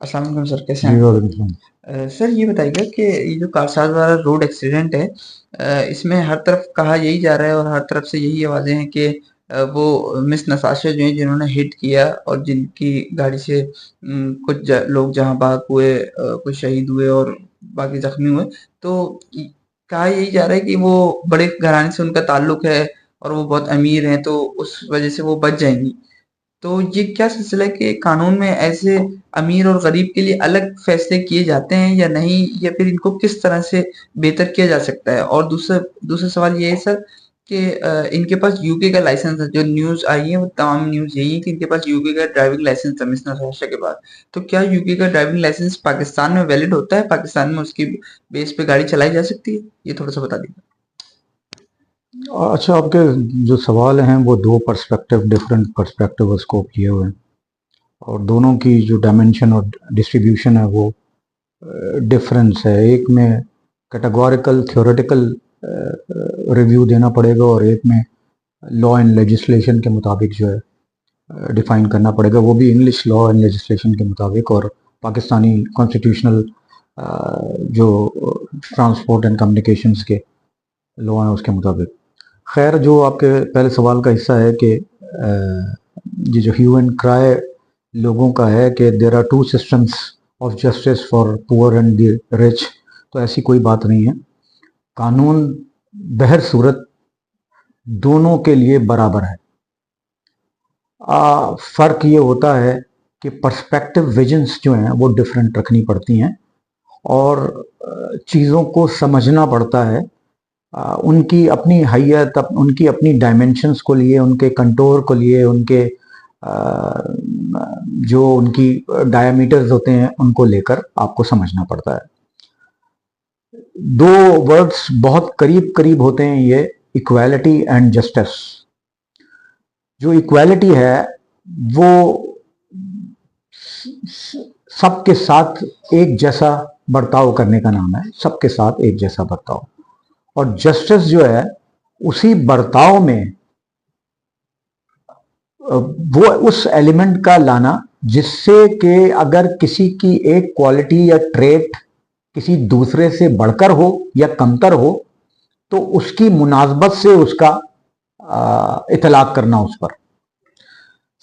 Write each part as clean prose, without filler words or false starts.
अस्सलाम वालेकुम सर, कैसे जी हैं? वालेकुम। सर ये बताइएगा कि ये जो कारसाज वाला रोड एक्सीडेंट है, इसमें हर तरफ कहा यही जा रहा है और हर तरफ से यही आवाज़ें हैं कि वो मिस नताशा जो हैं जिन्होंने हिट किया और जिनकी गाड़ी से कुछ लोग जहां भाग हुए, कुछ शहीद हुए और बाकी जख्मी हुए। तो कहा यही जा रहा है कि वो बड़े घराने से उनका ताल्लुक है और वो बहुत अमीर हैं, तो उस वजह से वो बच जाएंगी। तो ये क्या सिलसिला है कि कानून में ऐसे अमीर और गरीब के लिए अलग फैसले किए जाते हैं या नहीं, या फिर इनको किस तरह से बेहतर किया जा सकता है? और दूसरा दूसरा सवाल ये है सर कि इनके पास यूके का लाइसेंस है। जो न्यूज़ आई है वो तमाम न्यूज़ यही है कि इनके पास यूके का ड्राइविंग लाइसेंस था मिस नताशा के बाद। तो क्या यूके का ड्राइविंग लाइसेंस पाकिस्तान में वैलिड होता है? पाकिस्तान में उसकी बेस पे गाड़ी चलाई जा सकती है? ये थोड़ा सा बता दीजिए। अच्छा, आपके जो सवाल हैं वो दो पर्सपेक्टिव, डिफरेंट पर्सपेक्टिव उसको किए हुए हैं, और दोनों की जो डायमेंशन और डिस्ट्रीब्यूशन है वो डिफरेंस है। एक में कैटेगोरिकल थ्योरेटिकल रिव्यू देना पड़ेगा, और एक में लॉ एंड लेजिस्लेशन के मुताबिक जो है डिफाइन करना पड़ेगा, वो भी इंग्लिश लॉ एंड लेजिस्लेशन के मुताबिक और पाकिस्तानी कॉन्स्टिट्यूशनल जो ट्रांसपोर्ट एंड कम्युनिकेशंस के लॉ हैं उसके मुताबिक। खैर, जो आपके पहले सवाल का हिस्सा है कि ये जो ह्यू एंड क्राई लोगों का है कि there are two systems of justice for poor and the rich, तो ऐसी कोई बात नहीं है। कानून बहर सूरत दोनों के लिए बराबर है। फ़र्क ये होता है कि पर्सपेक्टिव विजन्स जो हैं वो डिफरेंट रखनी पड़ती हैं, और चीज़ों को समझना पड़ता है। उनकी अपनी हैयत, उनकी अपनी डायमेंशंस को लिए, उनके कंटोर को लिए, उनके जो उनकी डायमीटर्स होते हैं उनको लेकर आपको समझना पड़ता है। दो वर्ड्स बहुत करीब करीब होते हैं ये, इक्वालिटी एंड जस्टिस। जो इक्वालिटी है वो सबके साथ एक जैसा बर्ताव करने का नाम है, सबके साथ एक जैसा बर्ताव। और जस्टिस जो है उसी बर्ताव में वो उस एलिमेंट का लाना जिससे कि अगर किसी की एक क्वालिटी या ट्रेट किसी दूसरे से बढ़कर हो या कमतर हो, तो उसकी मुनासबत से उसका इतलाक करना उस पर।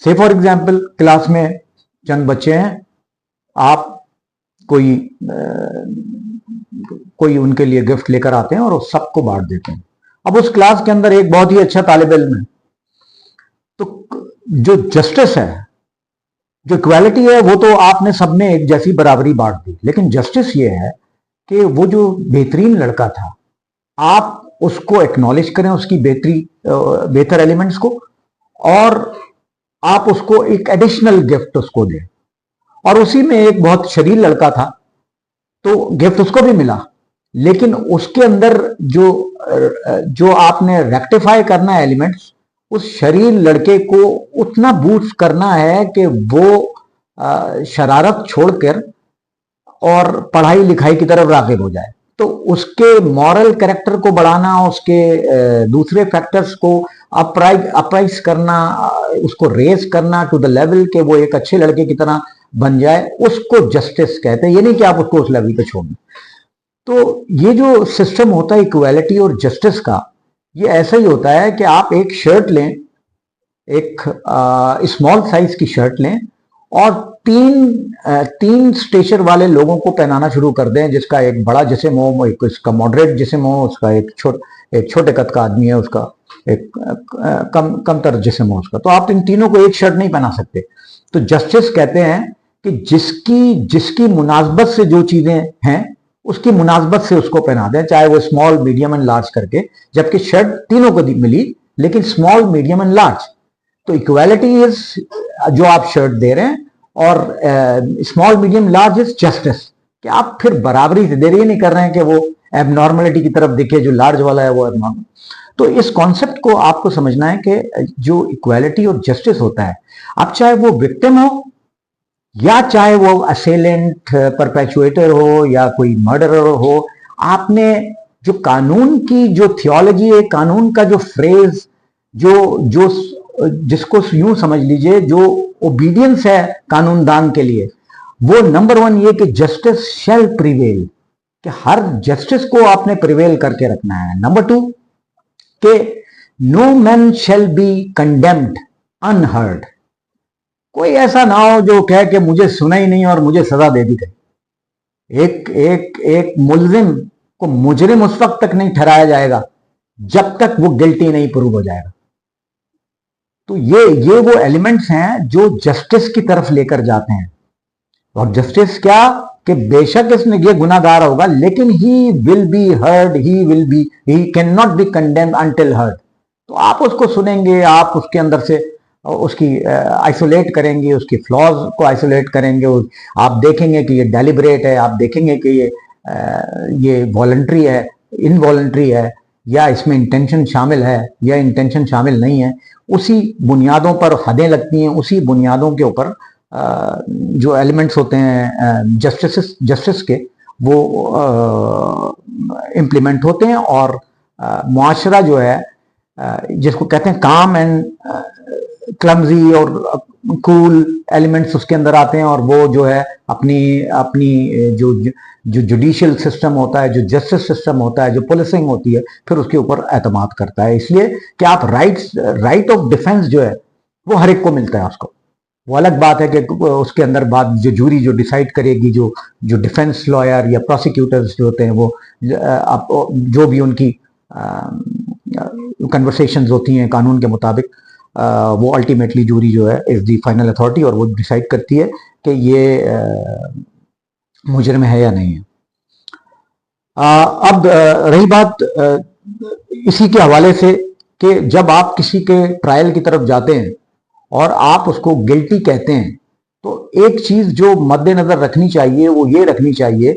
से फॉर एग्जाम्पल, क्लास में चंद बच्चे हैं, आप कोई कोई उनके लिए गिफ्ट लेकर आते हैं और सबको बांट देते हैं। अब उस क्लास के अंदर एक बहुत ही अच्छा तालिब इल्म है, तो जो जस्टिस है, जो इक्वालिटी है, वो तो आपने सब में एक जैसी बराबरी बांट दी, लेकिन जस्टिस ये है कि वो जो बेहतरीन लड़का था, आप उसको एक्नॉलेज करें, उसकी बेहतर एलिमेंट्स को, और आप उसको एक एडिशनल गिफ्ट उसको दें। और उसी में एक बहुत शरीर लड़का था, तो गिफ्ट उसको भी मिला, लेकिन उसके अंदर जो जो आपने रेक्टिफाई करना है एलिमेंट्स, उस शरीर लड़के को उतना बूस्ट करना है कि वो शरारत छोड़कर और पढ़ाई लिखाई की तरफ राग़िब हो जाए। तो उसके मॉरल कैरेक्टर को बढ़ाना, उसके दूसरे फैक्टर्स को अप्राइज करना, उसको रेस करना टू द लेवल के वो एक अच्छे लड़के की तरह बन जाए, उसको जस्टिस कहते हैं। ये नहीं कि आप उसको उस लेवल पे छोड़ दें। तो ये जो सिस्टम होता है इक्वालिटी और जस्टिस का, ये ऐसा ही होता है कि आप एक शर्ट लें, एक स्मॉल साइज की शर्ट लें, और तीन स्टेचर वाले लोगों को पहनाना शुरू कर दें, जिसका एक बड़ा जिस्म हो, एक इसका मॉडरेट जिस्म हो, उसका एक छोटे कद का आदमी है, उसका एक कमतर जिस्म हो उसका, तो आप इन तीनों को एक शर्ट नहीं पहना सकते। तो जस्टिस कहते हैं कि जिसकी जिसकी मुनासबत से जो चीजें हैं उसकी मुनासबत से उसको पहना दें, चाहे वो स्मॉल, मीडियम एंड लार्ज करके, जबकि शर्ट तीनों को मिली, लेकिन स्मॉल, मीडियम एंड लार्ज। तो इक्वालिटी इज जो आप शर्ट दे रहे हैं, और small, medium, large is justice, कि आप फिर बराबरी से दे रहे, नहीं कर रहे हैं कि वो एबनॉर्मलिटी की तरफ देखिए, जो लार्ज वाला है वो एबनॉर्मल। तो इस कॉन्सेप्ट को आपको समझना है कि जो इक्वालिटी और जस्टिस होता है, अब चाहे वो विक्टिम हो या चाहे वो असेलेंट, परपेचुएटर हो या कोई मर्डरर हो, आपने जो कानून की जो थियोलॉजी है, कानून का जो फ्रेज, जो जो जिसको यूं समझ लीजिए जो ओबीडियंस है कानूनदान के लिए, वो नंबर वन ये कि जस्टिस शैल प्रिवेल, कि हर जस्टिस को आपने प्रिवेल करके रखना है। नंबर टू कि no man shall be condemned unheard, कोई ऐसा ना हो जो कहे कि मुझे सुना ही नहीं और मुझे सजा दे दी गई। एक मुलजिम को मुजरिम उस वक्त तक नहीं ठहराया जाएगा जब तक वो गिल्टी नहीं प्रूव हो जाएगा। तो ये वो एलिमेंट्स हैं जो जस्टिस की तरफ लेकर जाते हैं। और जस्टिस क्या कि बेशक इसमें ये गुनाहगार होगा लेकिन he will be heard, he can not be condemned until heard. तो आप उसको सुनेंगे, आप उसके अंदर से उसकी आइसोलेट करेंगे, उसकी फ्लॉज को आइसोलेट करेंगे, आप देखेंगे कि ये डेलिब्रेट है, आप देखेंगे कि ये वॉलंटरी है, इनवॉलंटरी है, या इसमें इंटेंशन शामिल है या इंटेंशन शामिल नहीं है। उसी बुनियादों पर हदें लगती हैं, उसी बुनियादों के ऊपर जो एलिमेंट्स होते हैं जस्टिस के वो इम्प्लीमेंट होते हैं। और मुआशरा जो है जिसको कहते हैं काम एंड क्लमजी और कूल एलिमेंट्स उसके अंदर आते हैं, और वो जो है अपनी जो जुडिशियल सिस्टम होता है, जो जस्टिस सिस्टम होता है, जो पुलिसिंग होती है, फिर उसके ऊपर एतमाद करता है। इसलिए कि आप राइट ऑफ डिफेंस जो है वो हर एक को मिलता है उसको। वो अलग बात है कि उसके अंदर बात जो जूरी जो डिसाइड करेगी, जो डिफेंस लॉयर या प्रोसिक्यूटर्स जो होते हैं वो आप जो भी उनकी कन्वर्सेशंस होती हैं कानून के मुताबिक, वो अल्टीमेटली जूरी जो है इज द फाइनल अथॉरिटी और वो डिसाइड करती है कि ये मुजरिम है या नहीं है। अब रही बात इसी के हवाले से कि जब आप किसी के ट्रायल की तरफ जाते हैं और आप उसको गिल्टी कहते हैं, तो एक चीज जो मद्देनजर रखनी चाहिए वो ये रखनी चाहिए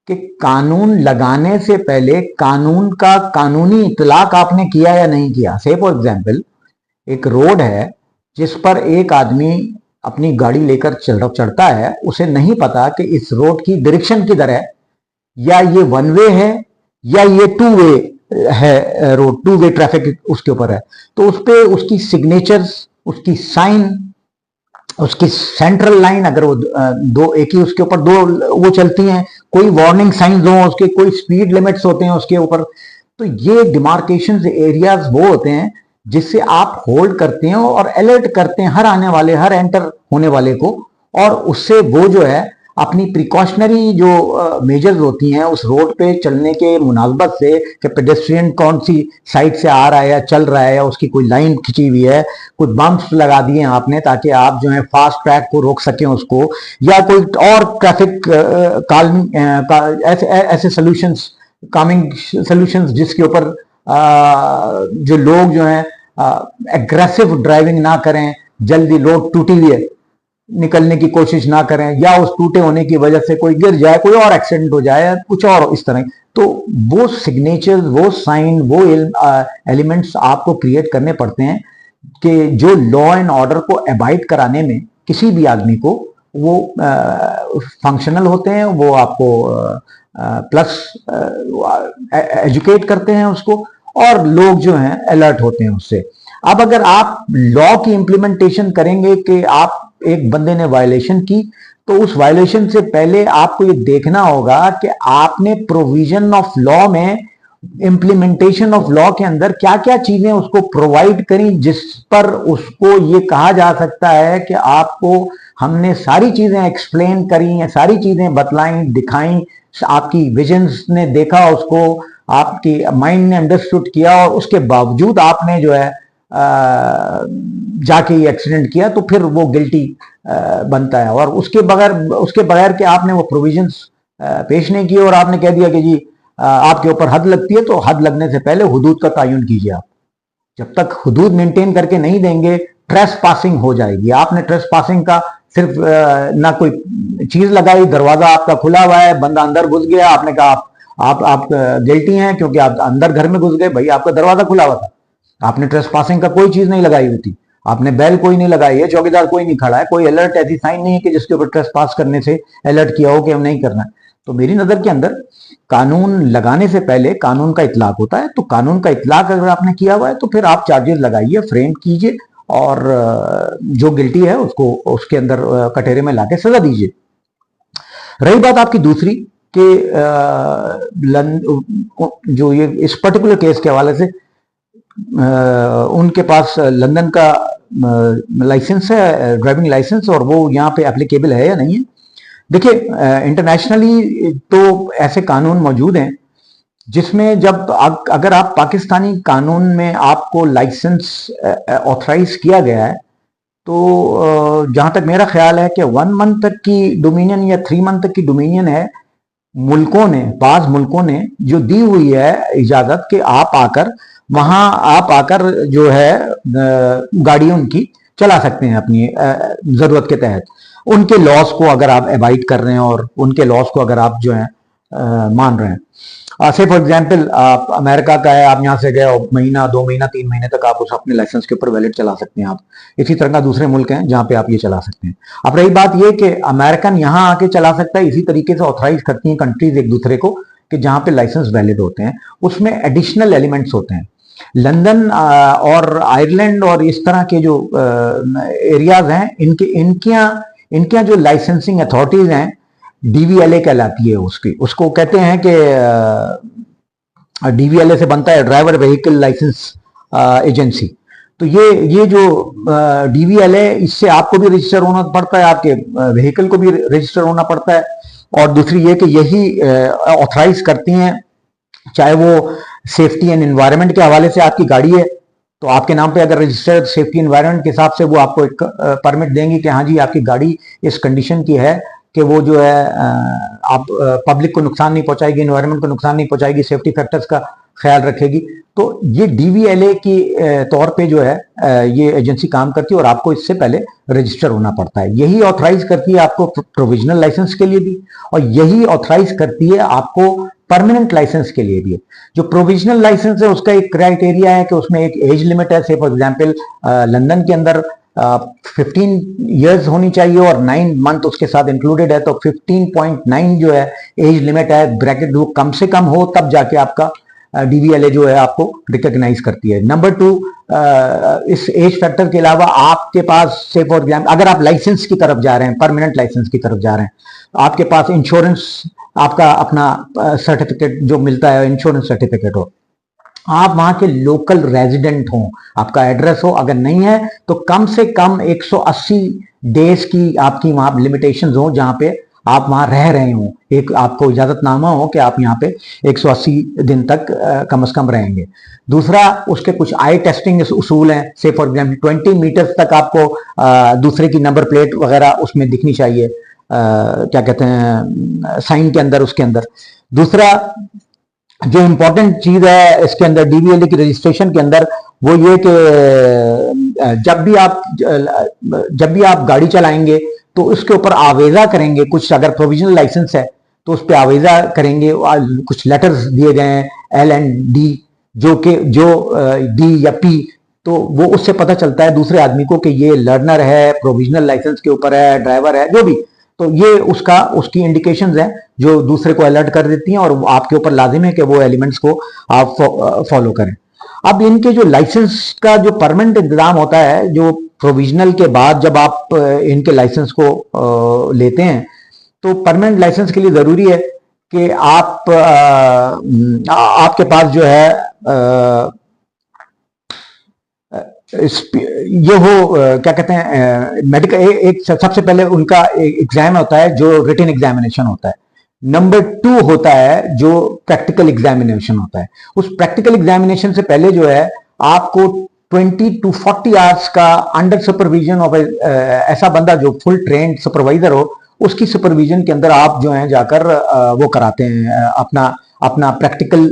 कि कानून लगाने से पहले कानून का कानूनी इतलाक आपने किया या नहीं किया। से फॉर एग्जाम्पल एक रोड है जिस पर एक आदमी अपनी गाड़ी लेकर चढ़ता है, उसे नहीं पता कि इस रोड की डायरेक्शन किधर है, या ये वन वे है या ये टू वे है, रोड टू वे ट्रैफिक उसके ऊपर है। तो उस पर उसकी सिग्नेचर्स, उसकी साइन, उसकी सेंट्रल लाइन, अगर वो दो एक ही उसके ऊपर दो वो चलती हैं, कोई वार्निंग साइंस हो उसके, कोई स्पीड लिमिट्स होते हैं उसके ऊपर, तो ये डिमार्केशन एरियाज वो होते हैं जिससे आप होल्ड करते हैं और अलर्ट करते हैं हर आने वाले, हर एंटर होने वाले को, और उससे वो जो है अपनी प्रिकॉशनरी जो मेजर्स होती हैं उस रोड पे चलने के मुनासबत से कि पेडेस्ट्रियन कौन सी साइड से आ रहा है या चल रहा है, या उसकी कोई लाइन खिंची हुई है, कुछ बम्प्स लगा दिए हैं आपने ताकि आप जो है फास्ट ट्रैक को रोक सकें उसको, या कोई और ट्रैफिक ऐसे सोल्यूशंस, कामिंग सोल्यूशंस जिसके ऊपर जो लोग जो हैं एग्रेसिव ड्राइविंग ना करें, जल्दी रोड टूटी हुई है निकलने की कोशिश ना करें, या उस टूटे होने की वजह से कोई गिर जाए, कोई और एक्सीडेंट हो जाए, कुछ और इस तरह। तो वो सिग्नेचर्स, वो साइन, वो एलिमेंट्स आपको क्रिएट करने पड़ते हैं कि जो लॉ एंड ऑर्डर को अबाइड कराने में किसी भी आदमी को वो फंक्शनल होते हैं, वो आपको प्लस एजुकेट करते हैं उसको, और लोग जो हैं अलर्ट होते हैं उससे। अब अगर आप लॉ की इंप्लीमेंटेशन करेंगे कि आप एक बंदे ने वायलेशन की, तो उस वायलेशन से पहले आपको ये देखना होगा कि आपने प्रोविजन ऑफ लॉ में, इंप्लीमेंटेशन ऑफ लॉ के अंदर क्या क्या चीजें उसको प्रोवाइड करी जिस पर उसको ये कहा जा सकता है कि आपको हमने सारी चीजें एक्सप्लेन करी हैं, सारी चीजें बतलाई, दिखाई, आपकी विजन्स ने देखा उसको, आपकी माइंड ने अंडरस्टूड किया, और उसके बावजूद आपने जो है जाके ये एक्सीडेंट किया, तो फिर वो गिल्टी बनता है। और उसके बगैर कि आपने वो प्रोविजंस पेश नहीं किए और आपने कह दिया कि जी आपके ऊपर हद लगती है, तो हद लगने से पहले हुदूद का तयन कीजिए। आप जब तक हुदूद मेंटेन करके नहीं देंगे, ट्रेस पासिंग हो जाएगी। आपने ट्रेस पासिंग का सिर्फ ना कोई चीज लगाई, दरवाजा आपका खुला हुआ है, बंदा अंदर घुस गया, आपने कहा आप गिल्टी हैं क्योंकि आप अंदर घर में घुस गए। भाई आपका दरवाजा खुला हुआ था, आपने ट्रेस पासिंग का कोई चीज नहीं लगाई होती, आपने बेल कोई नहीं लगाई है, चौकीदार कोई नहीं खड़ा है, कोई अलर्ट ऐसी साइन नहीं है कि जिसके ऊपर ट्रेस पास करने से अलर्ट किया हो कि हम नहीं करना। तो मेरी नजर के अंदर कानून लगाने से पहले कानून का इतलाक होता है। तो कानून का इतलाक अगर आपने किया हुआ है तो फिर आप चार्जेस लगाइए, फ्रेम कीजिए, और जो गिल्टी है उसको उसके अंदर कटहरे में लाके सजा दीजिए। रही बात आपकी दूसरी कि जो ये इस पर्टिकुलर केस के हवाले से उनके पास लंदन का लाइसेंस है, ड्राइविंग लाइसेंस, और वो यहाँ पे एप्लीकेबल है या नहीं है। देखिए, इंटरनेशनली तो ऐसे कानून मौजूद हैं जिसमें जब अगर आप पाकिस्तानी कानून में आपको लाइसेंस ऑथराइज किया गया है, तो जहां तक मेरा ख्याल है कि 1 मंथ तक की डोमिनियन या 3 मंथ तक की डोमिनियन है मुल्कों ने, बाज मुल्कों ने जो दी हुई है इजाजत कि आप आकर जो है गाड़ी उनकी चला सकते हैं अपनी जरूरत के तहत, उनके लॉस को अगर आप अवॉइड कर रहे हैं और उनके लॉस को अगर आप जो है मान रहे हैं। से फॉर एग्जाम्पल, आप अमेरिका का है, आप यहाँ से गए और महीना 2 महीना 3 महीने तक आप उस अपने लाइसेंस के ऊपर वैलिड चला सकते हैं। आप इसी तरह का दूसरे मुल्क हैं जहाँ पे आप ये चला सकते हैं। अब रही बात ये कि अमेरिकन यहाँ आके चला सकता है, इसी तरीके से ऑथराइज करती हैं कंट्रीज एक दूसरे को कि जहाँ पे लाइसेंस वैलिड होते हैं उसमें एडिशनल एलिमेंट्स होते हैं। लंदन और आयरलैंड और इस तरह के जो एरियाज हैं, इनके जो लाइसेंसिंग अथॉरिटीज हैं डीवीएलए कहलाती है उसको कहते हैं कि डीवीएलए से बनता है ड्राइवर व्हीकल लाइसेंस एजेंसी। तो ये जो डीवीएलए, इससे आपको भी रजिस्टर होना पड़ता है, आपके व्हीकल को भी रजिस्टर होना पड़ता है, और दूसरी ये कि यही ऑथराइज करती हैं, चाहे वो सेफ्टी एंड एनवायरनमेंट के हवाले से आपकी गाड़ी है तो आपके नाम पे अगर रजिस्टर्ड सेफ्टी एनवायरनमेंट के हिसाब से वो आपको एक परमिट देंगे कि हाँ जी आपकी गाड़ी इस कंडीशन की है कि वो जो है आप पब्लिक को नुकसान नहीं पहुंचाएगी, एनवायरनमेंट को नुकसान नहीं पहुंचाएगी, सेफ्टी फैक्टर्स का ख्याल रखेगी। तो ये डीवीएलए की तौर पे जो है ये एजेंसी काम करती है और आपको इससे पहले रजिस्टर होना पड़ता है। यही ऑथराइज करती है आपको प्रोविजनल लाइसेंस के लिए भी, और यही ऑथराइज करती है आपको परमानेंट लाइसेंस के लिए भी। जो प्रोविजनल लाइसेंस है उसका एक क्राइटेरिया है कि उसमें एक एज लिमिट है। से फॉर एग्जाम्पल लंदन के अंदर 15 इयर्स होनी चाहिए और 9 मंथ उसके साथ इंक्लूडेड है, तो 15.9 जो है एज लिमिट है, ब्रैकेट वो कम से कम हो तब जाके आपका डीवीएलए जो है आपको रिकॉग्नाइज करती है। नंबर 2, इस एज फैक्टर के अलावा आपके पास से फॉर एग्जाम्पल अगर आप लाइसेंस की तरफ जा रहे हैं, परमानेंट लाइसेंस की तरफ जा रहे हैं, आपके पास इंश्योरेंस, आपका अपना सर्टिफिकेट जो मिलता है इंश्योरेंस सर्टिफिकेट हो, आप वहां के लोकल रेजिडेंट हो, आपका एड्रेस हो, अगर नहीं है तो कम से कम 180 डेज की आपकी वहां लिमिटेशंस हो जहां पे आप वहां रह रहे हो, एक आपको इजाजतनामा हो कि आप यहाँ पे 180 दिन तक कम से कम रहेंगे। दूसरा, उसके कुछ आई टेस्टिंग उसूल हैं। से फॉर एग्जाम्पल 20 मीटर्स तक आपको दूसरे की नंबर प्लेट वगैरह उसमें दिखनी चाहिए, क्या कहते हैं साइन के अंदर, उसके अंदर। दूसरा जो इंपॉर्टेंट चीज है इसके अंदर डीवीएलए की रजिस्ट्रेशन के अंदर, वो ये कि जब भी आप गाड़ी चलाएंगे तो उसके ऊपर आवेजा करेंगे, कुछ अगर प्रोविजनल लाइसेंस है तो उस पर आवेजा करेंगे, कुछ लेटर्स दिए गए हैं L&D, जो डी या पी, तो वो उससे पता चलता है दूसरे आदमी को कि ये लर्नर है, प्रोविजनल लाइसेंस के ऊपर है, ड्राइवर है, जो भी। तो ये उसकी इंडिकेशंस हैं जो दूसरे को अलर्ट कर देती हैं और आपके ऊपर लाजिम है कि वो एलिमेंट्स को आप फॉलो करें। अब इनके जो लाइसेंस का जो परमानेंट इंतजाम होता है, जो प्रोविजनल के बाद जब आप इनके लाइसेंस को लेते हैं, तो परमानेंट लाइसेंस के लिए जरूरी है कि आपके पास जो है ये हो, क्या कहते हैं मेडिकल, एक सबसे पहले उनका एग्जाम होता है जो रिटन एग्जामिनेशन होता है। नंबर 2 होता है जो प्रैक्टिकल एग्जामिनेशन होता है। उस प्रैक्टिकल एग्जामिनेशन से पहले जो है आपको 20 to 40 आवर्स का अंडर सुपरविजन ऑफ ऐसा बंदा जो फुल ट्रेंड सुपरवाइजर हो, उसकी सुपरविजन के अंदर आप जो है जाकर वो कराते हैं, अपना प्रैक्टिकल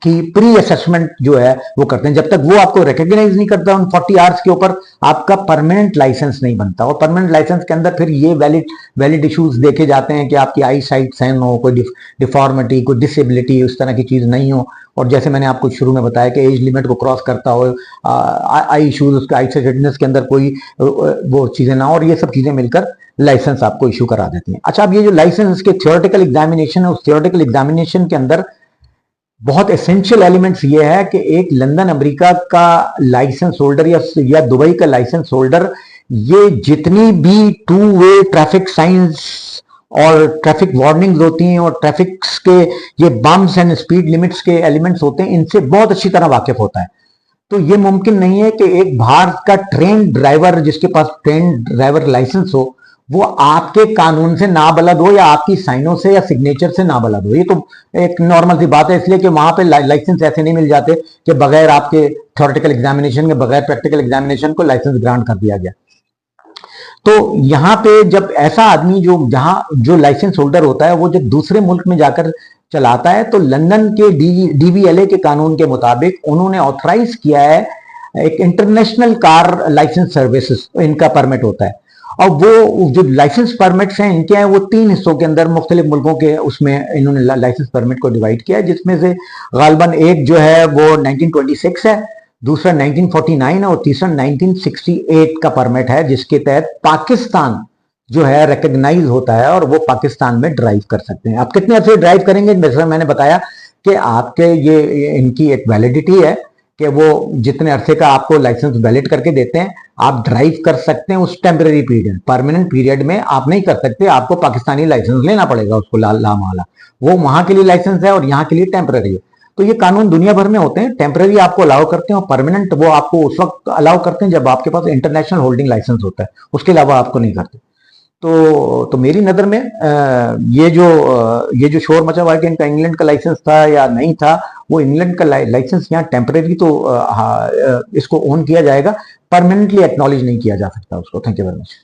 की प्री असेसमेंट जो है वो करते हैं। जब तक वो आपको रिकॉग्नाइज नहीं करता उन 40 आवर्स के ऊपर, आपका परमानेंट लाइसेंस नहीं बनता। और परमानेंट लाइसेंस के अंदर फिर ये वैलिड इश्यूज देखे जाते हैं कि आपकी आई साइट सैन हो, कोई डिफॉर्मिटी, कोई डिसेबिलिटी, उस तरह की चीज नहीं हो, और जैसे मैंने आपको शुरू में बताया कि एज लिमिट को क्रॉस करता हो, आई इश्यूज, उसके आई साइटेडनेस के अंदर कोई वो चीजें ना हो, और ये सब चीजें मिलकर लाइसेंस आपको इशू करा देती हैं। अच्छा, अब ये जो लाइसेंस के थियोरेटिकल एग्जामिनेशन है, उस थियोरेटिकल एग्जामिनेशन के अंदर बहुत एसेंशियल एलिमेंट्स ये है कि एक लंदन अमेरिका का लाइसेंस होल्डर या दुबई का लाइसेंस होल्डर, ये जितनी भी 2 वे ट्रैफिक साइंस और ट्रैफिक वार्निंग्स होती हैं और ट्रैफिक के ये बम्स एंड स्पीड लिमिट्स के एलिमेंट्स होते हैं, इनसे बहुत अच्छी तरह वाकिफ होता है। तो ये मुमकिन नहीं है कि एक भारत का ट्रेन ड्राइवर, जिसके पास ट्रेन ड्राइवर लाइसेंस हो, वो आपके कानून से नाबलद हो या आपकी साइनों से या सिग्नेचर से नाबलद हो। ये तो एक नॉर्मल सी बात है, इसलिए कि वहां पे लाइसेंस ऐसे नहीं मिल जाते कि बगैर आपके थ्योरेटिकल एग्जामिनेशन के, बगैर प्रैक्टिकल एग्जामिनेशन को लाइसेंस ग्रांट कर दिया गया। तो यहाँ पे जब ऐसा आदमी जो जहां जो लाइसेंस होल्डर होता है वो जब दूसरे मुल्क में जाकर चलाता है, तो लंदन के डीवीएलए के कानून के मुताबिक उन्होंने ऑथराइज किया है एक इंटरनेशनल कार लाइसेंस सर्विसेज, इनका परमिट होता है। और वो जो लाइसेंस परमिट्स हैं इनके हैं, वो 3 हिस्सों के अंदर मुख्तलिफ मुल्कों के उसमें इन्होंने लाइसेंस परमिट को डिवाइड किया है, जिसमें से गालबन एक जो है वो 1926 है, दूसरा 1949 है और तीसरा 1968 का परमिट है, जिसके तहत पाकिस्तान जो है रिकग्नाइज होता है और वो पाकिस्तान में ड्राइव कर सकते हैं। आप कितने अर्से ड्राइव करेंगे, जैसा मैंने बताया कि आपके ये इनकी एक वैलिडिटी है कि वो जितने अरसे का आपको लाइसेंस वैलिड करके देते हैं आप ड्राइव कर सकते हैं उस टेम्पररी पीरियड। परमानेंट पीरियड में आप नहीं कर सकते, आपको पाकिस्तानी लाइसेंस लेना पड़ेगा उसको लामाला। वो वहां के लिए लाइसेंस है और यहाँ के लिए टेम्पररी है। तो ये कानून दुनिया भर में होते हैं, टेम्पररी आपको अलाउ करते हैं और परमानेंट वो आपको उस वक्त अलाउ करते हैं जब आपके पास इंटरनेशनल होल्डिंग लाइसेंस होता है, उसके अलावा आपको नहीं करते। तो मेरी नज़र में ये जो शोर मचा हुआ है कि इनका इंग्लैंड का लाइसेंस था या नहीं था, वो इंग्लैंड का लाइसेंस यहाँ टेम्परेरी तो इसको ओन किया जाएगा, परमानेंटली एक्नॉलेज नहीं किया जा सकता उसको। Thank you very much.